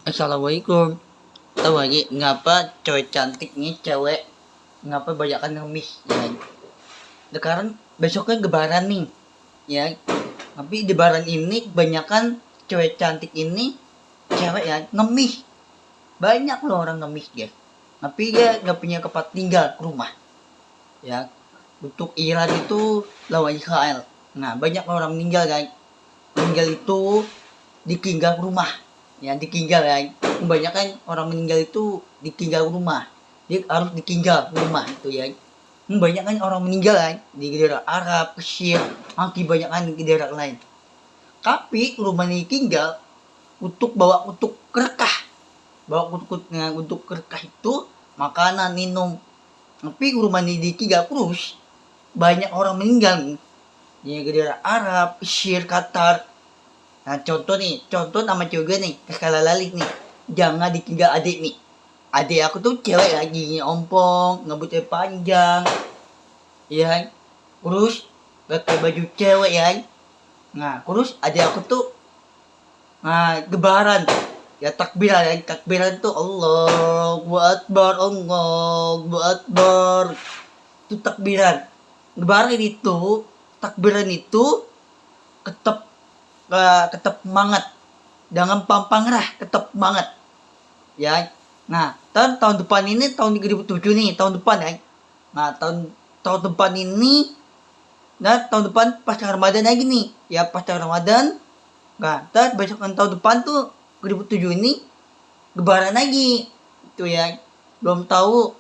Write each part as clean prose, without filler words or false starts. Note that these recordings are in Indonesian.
Assalamualaikum. Tahu lagi ngapa cewek cantik nih cewek ngapa banyakan ngemis ya? Sekarang besoknya lebaran nih ya. Tapi di lebaran ini kebanyakan cewek cantik ini cewek ya ngemis. Banyak loh orang ngemis ya. Tapi dia nggak punya tempat tinggal rumah ya. Untuk Iran itu lawan Israel. Nah banyak orang meninggal guys. Meninggal itu ditinggal rumah ya, ditinggal ya. Kebanyakan orang meninggal itu ditinggal rumah, dia harus ditinggal rumah itu ya. Kebanyakan orang meninggal ya di daerah Arab, Mesir, masih banyakan di daerah lain. Tapi rumah ini tinggal untuk bawa untuk kerekah, bawa untuk kerekah itu makanan minum. Tapi rumah ini ditinggal terus banyak orang meninggal nih di daerah Arab, Mesir, Qatar. Nah contoh nama juga nih, skala lalik nih. Jangan ditinggal adik nih. Adik aku tuh cewek lagi ompong, rambutnya panjang, ya. Terus pakai baju cewek ya. Nah, terus adik aku tuh lebaran. Ya takbiran tuh Allahu Akbar, Allahu Akbar. Itu takbiran. Lebaran itu, takbiran itu ketep banget, jangan pampangrah, ketep banget ya. Nah tahun depan ini tahun 2007 nih, tahun depan ya. Nah tahun depan ini, nah tahun depan pasca Ramadan lagi nih ya, pasca Ramadan. Nah besok tahun depan tuh 2007 ini lebaran lagi itu ya. Belum tahu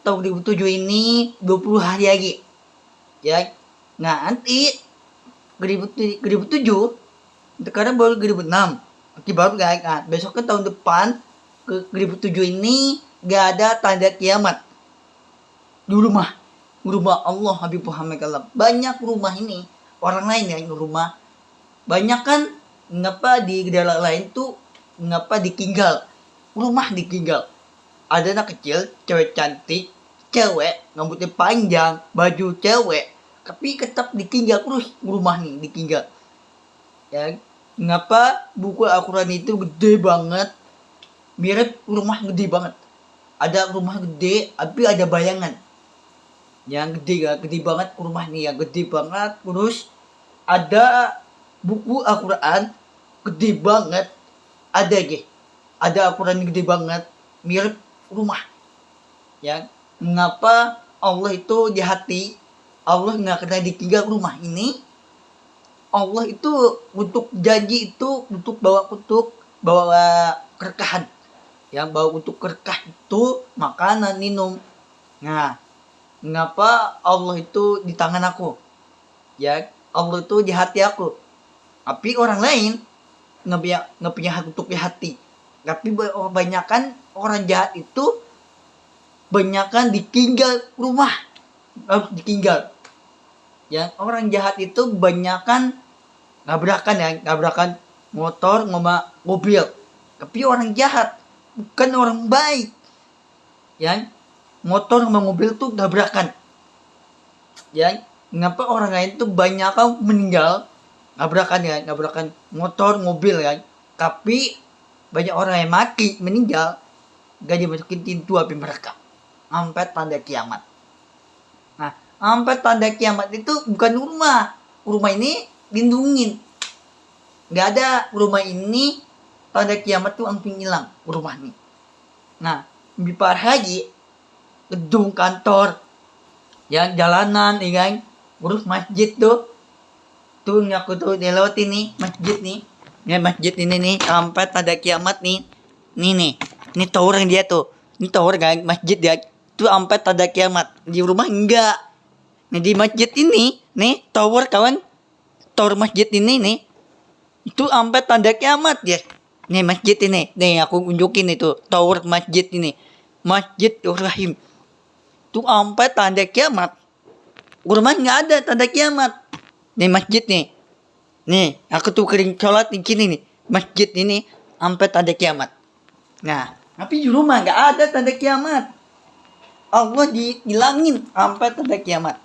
tahun 2007 ini 20 hari lagi ya. Nah nanti 2007 sekarang baru 2006, oke baru guys. Nah, besok kan tahun depan ke 2007 ini gak ada tanda kiamat di rumah Allah Habib Muhammad Allah. Banyak rumah ini orang lain ya rumah banyak kan. Ngapa di daerah lain tuh ngapa ditinggal rumah, ditinggal ada anak kecil cewek cantik, cewek rambutnya panjang, baju cewek, tapi tetap ditinggal terus rumah nih, ditinggal ya. Ngapa buku Al-Quran itu gede banget, mirip rumah gede banget. Ada rumah gede tapi ada bayangan yang gede banget rumah nih, yang gede banget. Terus ada buku Al-Quran gede banget, ada Al-Quran gede banget mirip rumah ya. Mengapa Allah itu di hati Allah nggak kena ditinggal rumah ini. Allah itu untuk janji itu untuk bawa kerkahan yang bawa untuk kerkah itu makanan minum. Nah mengapa Allah itu di tangan aku ya, Allah itu di hati aku. Tapi orang lain nggak punya hak untuk di hati. Tapi kebanyakan orang jahat itu banyakan ditinggal rumah, harus ditinggal ya. Orang jahat itu banyakan ngabrakan motor sama mobil. Tapi orang jahat bukan orang baik ya. Motor sama mobil tuh ngabrakan ya. Ngapa orang lain tuh banyak meninggal ngabrakan motor mobil ya. Tapi banyak orang yang mati meninggal gak dimasukin pintu api mereka sampai tanda kiamat. Nah sampai tanda kiamat itu bukan rumah ini lindungin. Gak ada rumah ini tanda kiamat tuh langsung hilang rumah ini. Nah lebih parah lagi gedung kantor yang jalanan ya kan. Terus masjid tuh aku tuh lewat ini masjid nih ya, masjid ini nih sampai tanda kiamat nih. Ini tower yang dia tuh, ini tower kan masjid ya tuh sampai tanda kiamat. Di rumah enggak. Nah di masjid ini nih tower kawan, tower masjid ini nih itu sampai tanda kiamat ya. Nih masjid ini nih aku unjukin itu tower masjid ini, Masjid Rahim tuh sampai tanda kiamat. Rumah nggak ada tanda kiamat. Nih masjid nih aku tuh kering sholat di sini nih masjid ini sampai tanda kiamat. Nah tapi di rumah nggak ada tanda kiamat. Allah dihilangin sampai tanda kiamat.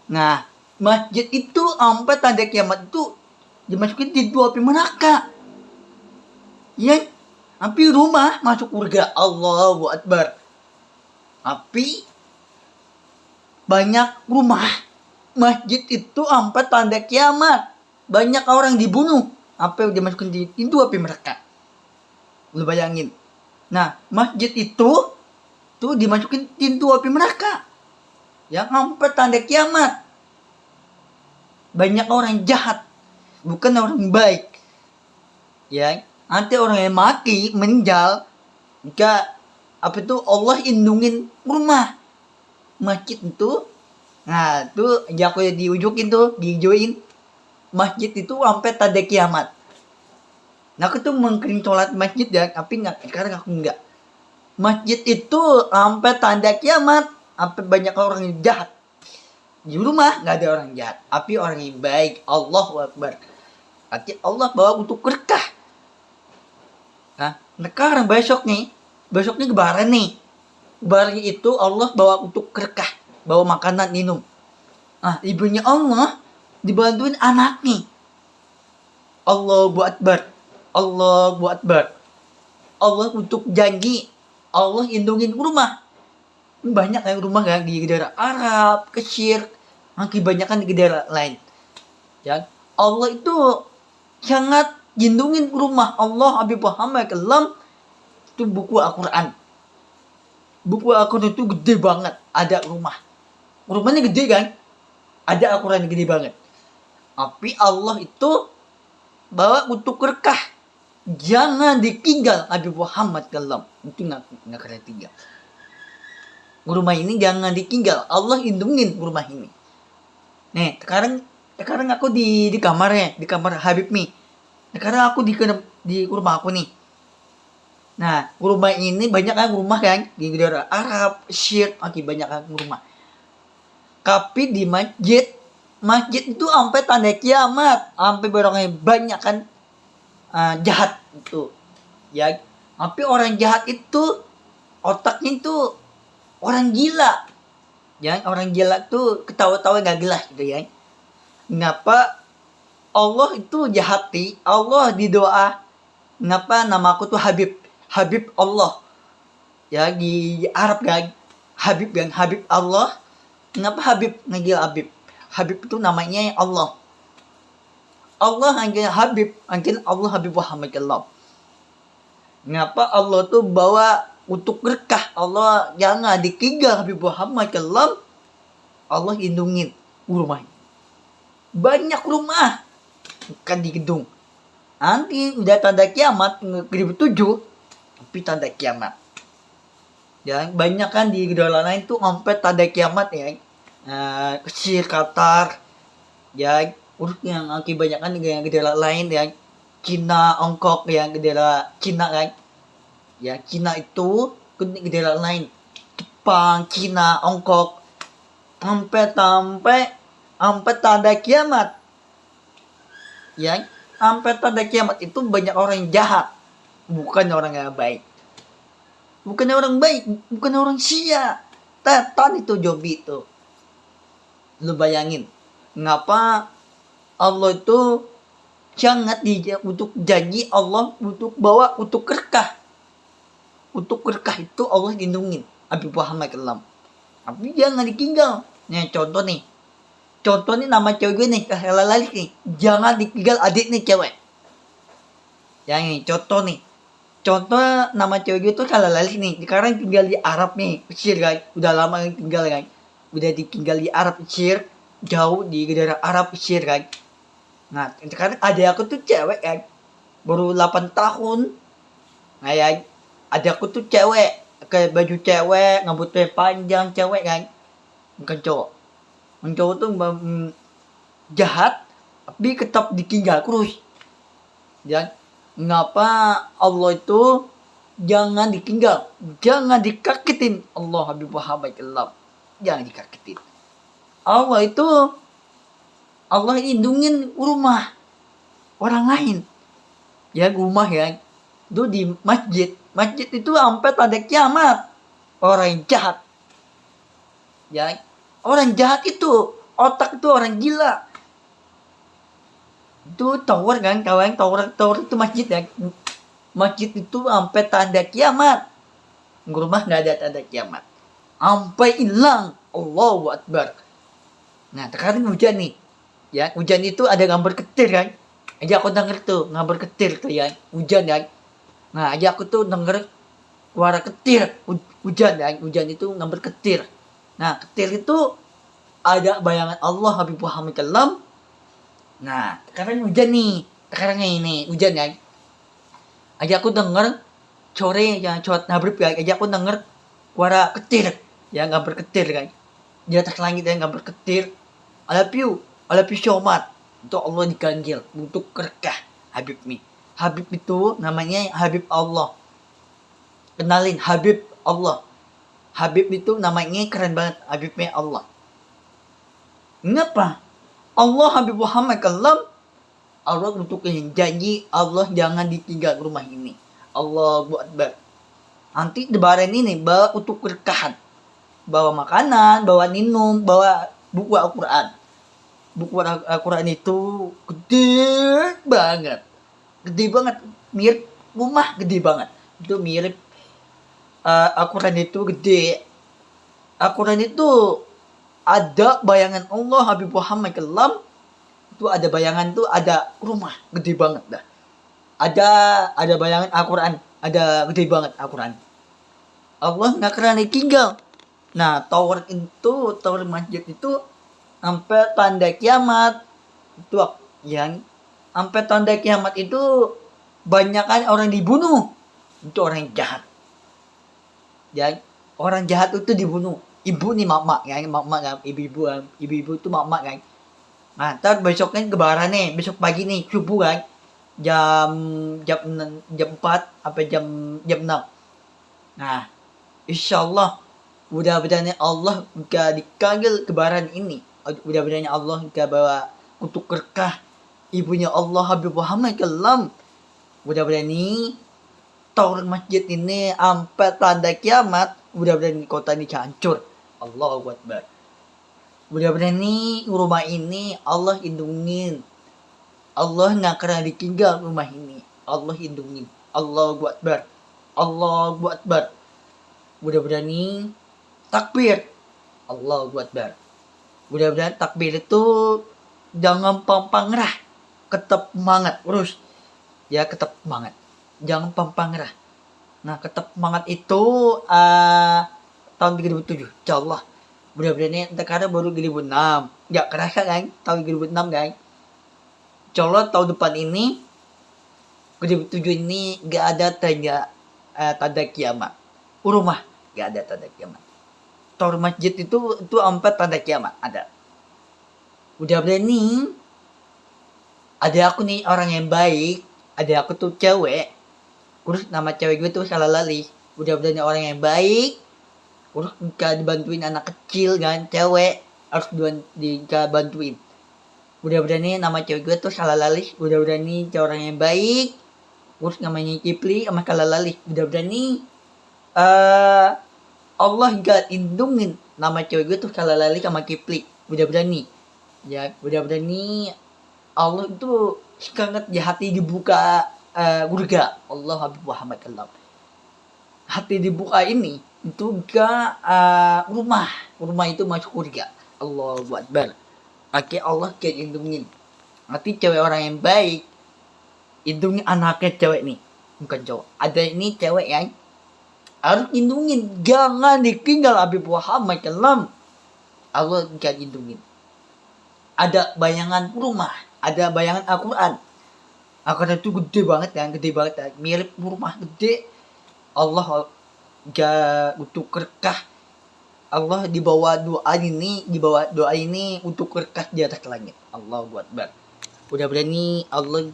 Nah masjid itu sampai tanda kiamat itu dimasukin di dua api neraka ya. Tapi rumah masuk surga. Allahu Akbar. Tapi banyak rumah masjid itu sampai tanda kiamat. Banyak orang dibunuh. Apa udah masukin di pintu api mereka. Lu bayangin. Nah, masjid itu tuh dimasukin pintu api mereka. Yang sampai tanda kiamat. Banyak orang jahat. Bukan orang baik. Ya, nanti orang yang mati, meninggal, jika apa itu Allah indungin rumah masjid itu. Nah, tuh aku diujukin tuh, dijoin masjid itu sampai tanda kiamat. Nah, aku tuh mengkering sholat masjid ya, tapi nggak, sekarang aku enggak. Masjid itu sampai tanda kiamat, sampai banyak orang yang jahat. Di rumah nggak ada orang jahat, tapi orang yang baik. Allahu Akbar. Arti Allah bawa untuk berkah. Nah, sekarang besoknya lebaran nih. Lebaran itu Allah bawa untuk berkah, bawa makanan, minum. Nah, ibunya Allah dibantuin anaknya. Allahu Akbar. Allahu Akbar. Allah untuk janji. Allah lindungin rumah. Banyak yang rumah kan di daerah Arab, Mesir, kebanyakan di daerah lain. Ya, Allah itu sangat lindungin rumah. Allah Habib Muhammad Kalam itu buku Al-Quran. Buku Al-Quran itu gede banget. Ada rumah. Rumahnya gede kan? Ada Al-Quran gede banget. Tapi Allah itu bawa untuk berkah. Jangan ditinggal Habib Muhammad Kalam. Itu nggak kena tinggal. Rumah ini jangan ditinggal. Allah lindungin rumah ini. Nih, sekarang aku di kamarnya, di kamar Habib nih. Sekarang aku di rumah aku nih. Nah, rumah ini banyak kan rumah kan di daerah Arab, Syir, banyak kan rumah. Tapi di masjid itu sampai tanda kiamat, sampai barangnya banyak kan jahat itu. Ya, tapi orang jahat itu otaknya itu orang gila. Ya, orang gila tuh ketawa-tawa gak jelas gitu ya. Kenapa Allah itu jahati, Allah di doa. Kenapa nama aku tuh Habib? Habib Allah. Ya, di Arab kan. Habib kan, Habib Allah. Kenapa Habib? Ngegil Habib. Habib itu namanya Allah. Allah anggil Habib, anggil Allah Habib Muhammad Allah. Kenapa Allah tuh bawa untuk berkah? Allah jangan ditinggal Habib Muhammad Allah. Allah lindungin rumah. Banyak rumah kan di gedung. Nanti udah tanda kiamat 2007, tapi tanda kiamat. Ya, banyak kan di negara lain tuh sampai tanda kiamat ya. Mesir, Qatar, ya, yang kebanyakan negara lain ya. Cina, Hongkong yang negara Cina kan. Ya, Cina itu ke negara lain. Jepang, Cina, Hongkong, sampai tanda kiamat. Ya, sampai tanda kiamat itu banyak orang jahat, bukan orang yang baik. Bukan orang baik, bukan orang sia. Setan itu Jobi itu. Lu bayangin, ngapa Allah itu sangat untuk janji Allah untuk bawa untuk berkah. Untuk berkah itu Allah lindungin Habib Muhammad Kalam. Tapi jangan ditinggal. Nih contoh nih. Contoh nih nama cewek gue nih, Lalalis nih. Jangan ditinggal adik nih cewek. Yang ini contoh nih. Contoh nama cewek gue tuh Lalalis nih. Sekarang tinggal di Arab nih, Mesir kan. Udah lama tinggal kan. Udah ditinggal di Arab Mesir, jauh di daerah Arab Mesir kan. Nah, sekarang adik aku tuh cewek kan. Baru 8 tahun. Nah ya, adik aku tuh cewek. Kayak baju cewek, rambutnya panjang cewek kan. Bukan cowok. Cowok tuh jahat, tapi tetap ditinggal terus. Dan mengapa Allah itu jangan ditinggal, jangan dikagetin Allah Habib Muhammad Allah. Jangan dikagetin. Allah itu Allah lindungin rumah orang lain. Ya, rumah ya. Itu di masjid. Masjid itu sampai tanda kiamat. Orang jahat. Ya, orang jahat itu otak itu orang gila. Itu tower kan, kawan, tower itu masjid ya. masjid itu sampai tanda kiamat. Rumah nggak ada tanda kiamat. Sampai hilang. Allahu Akbar. Nah, sekarang hujan nih. Ya, hujan itu ada gambar ketir kan. Aja aku denger tuh, gambar ketir tuh ya. Hujan ya. Nah, aja aku tuh denger suara ketir. Hujan ya. Hujan itu gambar ketir. Nah, ketir itu ada bayangan Allah Habib Muhammad Kalam. Nah, sekarang hujan nih. Sekarang ini hujan ya. Aja aku denger sore ya, sholat maghrib ya. Aja aku denger suara ketir. Ya, gambar ketir kan. Di atas langit yang gambar ketir. I love you so much. Itu Allah diganjil untuk kerkah Habib nih. Habib itu namanya Habib Allah. Kenalin Habib Allah. Habib itu namanya keren banget. Habibnya Allah. Kenapa? Allah Habib Muhammad Kalam. Allah untuk janji Allah jangan ditinggal rumah ini. Allahu Akbar. Nanti lebaran ini bawa untuk berkahan. Bawa makanan, bawa minum, bawa buku Al-Quran. Buku Al-Quran itu gede banget. Gede banget. Mirip rumah gede banget. Itu mirip Al-Quran itu gede. Al-Quran itu ada bayangan Allah Habib Muhammad Kalam. Itu ada bayangan tuh ada rumah gede banget dah. Ada bayangan Al-Quran, ada gede banget Al-Quran. Allah nggak kena ditinggal. Nah, tower masjid itu sampai tanda kiamat. Itu yang sampai tanda kiamat itu banyak kan orang dibunuh. Itu orang jahat. Ya, orang jahat itu dibunuh. Ibu nih mak kan, mak kan, ibu-ibu itu mak kan. Nah, ntar besoknya kebaran nih, besok pagi nih, subuh kan. Jam 4 sampai jam 6. Nah, insyaallah mudah-mudahan Allah jika dipanggil kebaran ini, mudah-mudahan Allah jika bawa kutuk berkah ibunya Allah Habib Muhammad Kalam. Mudah-mudahan ini tower masjid ini sampai tanda kiamat, mudah-mudahan kota ini hancur. Allahu Akbar. Mudah-mudahan ini rumah ini Allah lindungin. Allah nggak pernah ditinggal rumah ini. Allah lindungin. Allahu Akbar. Allahu Akbar. Mudah-mudahan ini takbir. Allahu Akbar. Mudah-mudahan takbir itu jangan pampangrah. Ketep semangat. Urus. Ya ketep semangat. Jangan pampangrah. Nah ketep semangat itu tahun 2007. Insyaallah. Mudah-mudahan ini sekarang baru 2006. Nggak kerasa kan? Tahun 2006 kan? Insyaallah tahun depan ini 2007 ini nggak ada tanda kiamat. Rumah nggak ada tanda kiamat. Tower masjid itu sampai tanda kiamat ada. Udah berani. Ada aku nih orang yang baik. Ada aku tuh cewek. Terus nama cewek gue tuh salah lali. Udah berani orang yang baik. Terus jika dibantuin anak kecil kan cewek harus dibantuin. Udah berani nama cewek gue tuh salah lali. Udah berani orang yang baik. Terus namanya Kipli sama salah lali. Udah berani Allah gak lindungin nama cewek gue tuh salah lali sama Kipli. Udah berani. Ya, udah berani Allah itu sangat di hati dibuka surga. Allah Habib Muhammad Kalam. Hati dibuka ini itu juga rumah itu masuk surga. Allahu Akbar. Akhirnya Allah kayak lindungin. Nanti cewek orang yang baik lindungi anaknya cewek nih, bukan cowok. Ada ini cewek yang harus lindungin, jangan ditinggal Habib Muhammad Kalam. Allah kayak lindungin. Ada bayangan rumah, ada bayangan Al-Quran. Al-Quran itu gede banget kan, mirip rumah gede. Allah untuk berkah. Allah dibawa doa ini untuk berkah di atas langit. Allahu Akbar. Udah berani Allah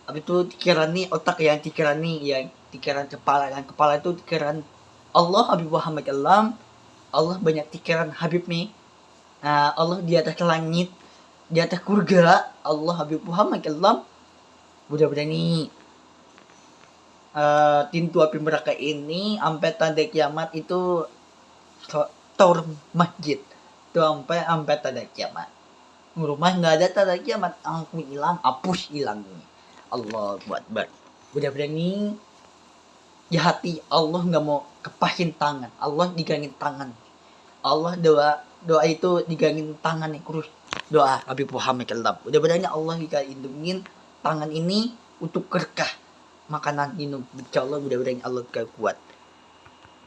apa itu pikiran nih otak yang pikiran nih yang pikiran kepala itu pikiran Allah Habib Muhammad Kalam. Allah banyak pikiran Habib nih. Allah di atas langit, di atas surga. Allah Habib Muhammad Kalam. Udah berani pintu api neraka ini sampai tanda kiamat itu tower masjid itu sampai tanda kiamat. Rumah nggak ada tanda kiamat, aku hilang, hapus hilangnya. Allah Akbar. Mudah-mudahan nih di hati Allah nggak mau kepahin tangan, Allah digangin tangan, Allah doa itu digangin tangan nih kurus doa Habib Muhammad Kelab. Mudah-mudahan Allah bisa lindungin tangan ini untuk berkah makanan minum. Insyaallah mudah-mudahan Allah kuat.